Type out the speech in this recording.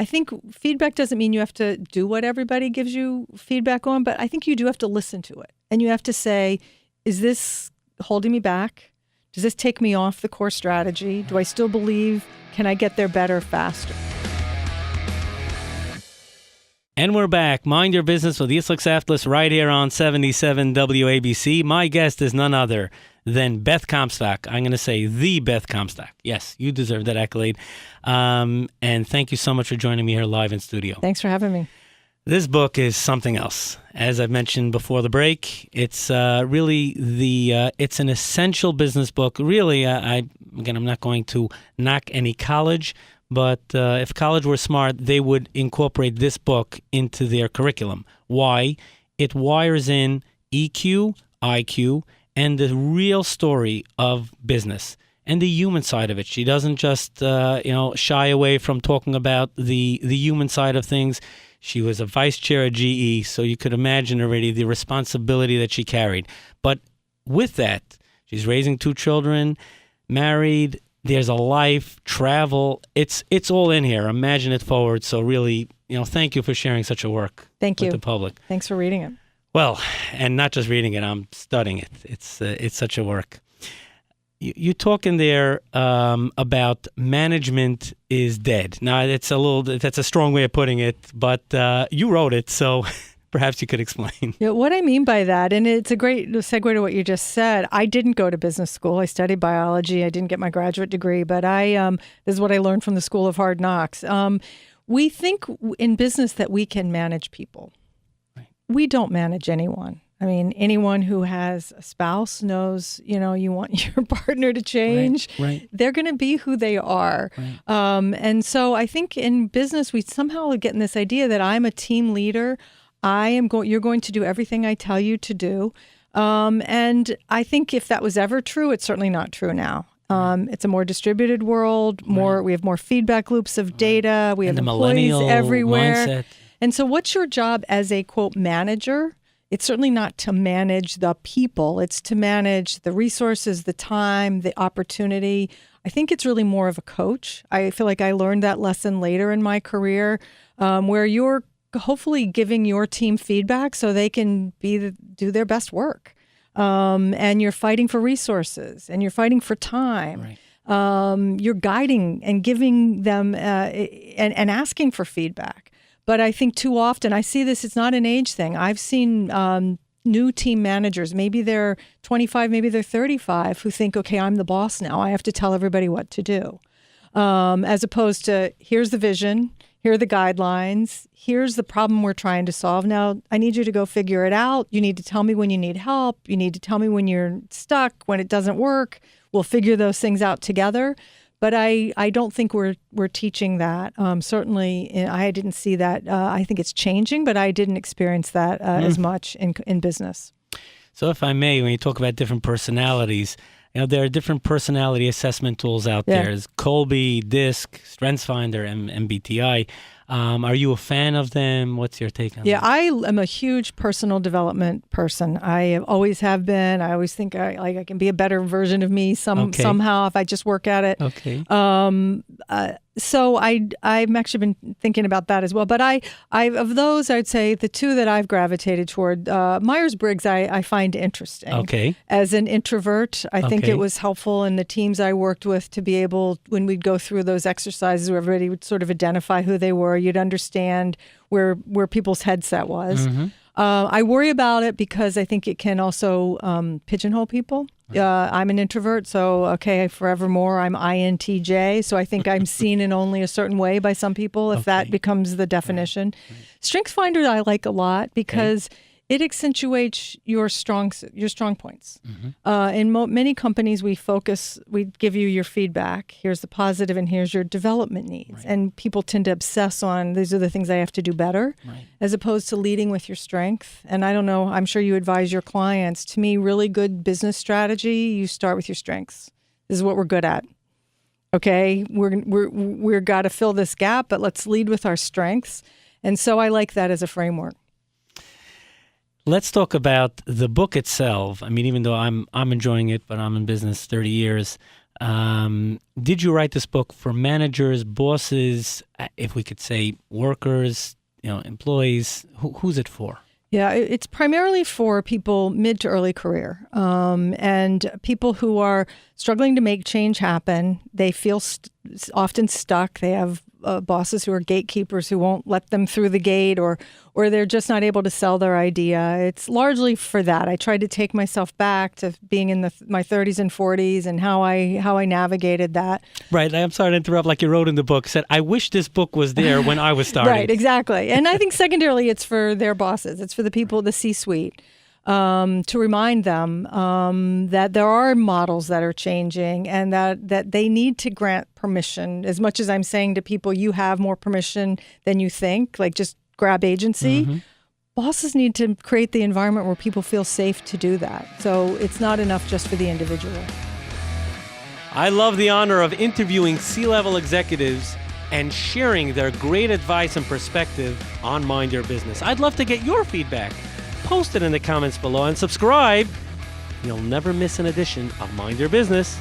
I think feedback doesn't mean you have to do what everybody gives you feedback on, but I think you do have to listen to it. And you have to say, is this holding me back? Does this take me off the core strategy? Do I still believe, can I get there better, faster? And we're back. Mind Your Business with Yitzchok Saftlas right here on 77 WABC. My guest is none other than Beth Comstock. I'm going to say the Beth Comstock. Yes, you deserve that accolade. And thank you so much for joining me here live in studio. Thanks for having me. This book is something else. As I've mentioned before the break, it's really it's an essential business book. Really, I'm not going to knock any college, but if college were smart, they would incorporate this book into their curriculum. Why? It wires in EQ, IQ, and the real story of business and the human side of it. She doesn't just shy away from talking about the human side of things. She was a vice chair at GE, so you could imagine already the responsibility that she carried. But with that, she's raising 2 children, married. There's a life, travel. It's all in here. Imagine it forward. So really, thank you for sharing such a work with the public. Thanks for reading it. Well, and not just reading it, I'm studying it. It's such a work. You talk in there about management is dead. Now, that's a strong way of putting it, but you wrote it, so perhaps you could explain. Yeah, what I mean by that, and it's a great segue to what you just said. I didn't go to business school. I studied biology. I didn't get my graduate degree, but this is what I learned from the School of Hard Knocks. We think in business that we can manage people. Right. We don't manage anyone. I mean, anyone who has a spouse knows, you want your partner to change. Right. They're going to be who they are. Right. And so I think in business, we somehow get in this idea that I'm a team leader. You're going to do everything I tell you to do. And I think if that was ever true, it's certainly not true now. It's a more distributed world. We have more feedback loops of data. We have employees everywhere. Mindset. And so what's your job as a, quote, manager? It's certainly not to manage the people. It's to manage the resources, the time, the opportunity. I think it's really more of a coach. I feel like I learned that lesson later in my career, where you're hopefully giving your team feedback so they can do their best work. And you're fighting for resources and you're fighting for time. Right. You're guiding and giving them and asking for feedback. But I think too often, I see this, it's not an age thing. I've seen new team managers, maybe they're 25, maybe they're 35, who think, okay, I'm the boss now. I have to tell everybody what to do. As opposed to, here's the vision, here are the guidelines, here's the problem we're trying to solve. Now, I need you to go figure it out. You need to tell me when you need help. You need to tell me when you're stuck, when it doesn't work. We'll figure those things out together. But I don't think we're teaching that. Certainly, I didn't see that. I think it's changing, but I didn't experience that as much in business. So if I may, when you talk about different personalities, there are different personality assessment tools out there. There's Colby, DISC, StrengthsFinder, MBTI. Are you a fan of them? What's your take on that? Yeah, I am a huge personal development person. I always have been. I always think I can be a better version of me somehow if I just work at it. Okay. So I've actually been thinking about that as well. But I of those, I'd say the 2 that I've gravitated toward, Myers-Briggs, I find interesting. Okay. As an introvert, I think it was helpful in the teams I worked with to be able, when we'd go through those exercises where everybody would sort of identify who they were, you'd understand where people's headset was. Mm-hmm. I worry about it because I think it can also pigeonhole people. I'm an introvert, so forevermore I'm INTJ. So I think I'm seen in only a certain way by some people if that becomes the definition. Right. StrengthsFinder I like a lot because it accentuates your strong points. Mm-hmm. In many companies, we give you your feedback. Here's the positive, and here's your development needs. Right. And people tend to obsess on these are the things I have to do better, as opposed to leading with your strength. And I don't know, I'm sure you advise your clients. To me, really good business strategy, you start with your strengths. This is what we're good at. Okay, we're got to fill this gap, but let's lead with our strengths. And so I like that as a framework. Let's talk about the book itself. I mean, even though I'm enjoying it, but I'm in business 30 years, Did you write this book for managers, bosses, if we could say workers, employees? Who's it for? Yeah, it's primarily for people mid to early career, and people who are struggling to make change happen. They feel often stuck. They have bosses who are gatekeepers who won't let them through the gate, or they're just not able to sell their idea. It's largely for that. I tried to take myself back to being in my 30s and 40s and how I navigated that. Right. I'm sorry to interrupt. Like you wrote in the book, said, I wish this book was there when I was starting. Right, exactly. And I think secondarily, it's for their bosses. It's for the people, the C-suite. To remind them that there are models that are changing and that they need to grant permission. As much as I'm saying to people, you have more permission than you think, like just grab agency. Mm-hmm. Bosses need to create the environment where people feel safe to do that. So it's not enough just for the individual. I love the honor of interviewing C-level executives and sharing their great advice and perspective on Mind Your Business. I'd love to get your feedback. Post it in the comments below and subscribe. You'll never miss an edition of Mind Your Business.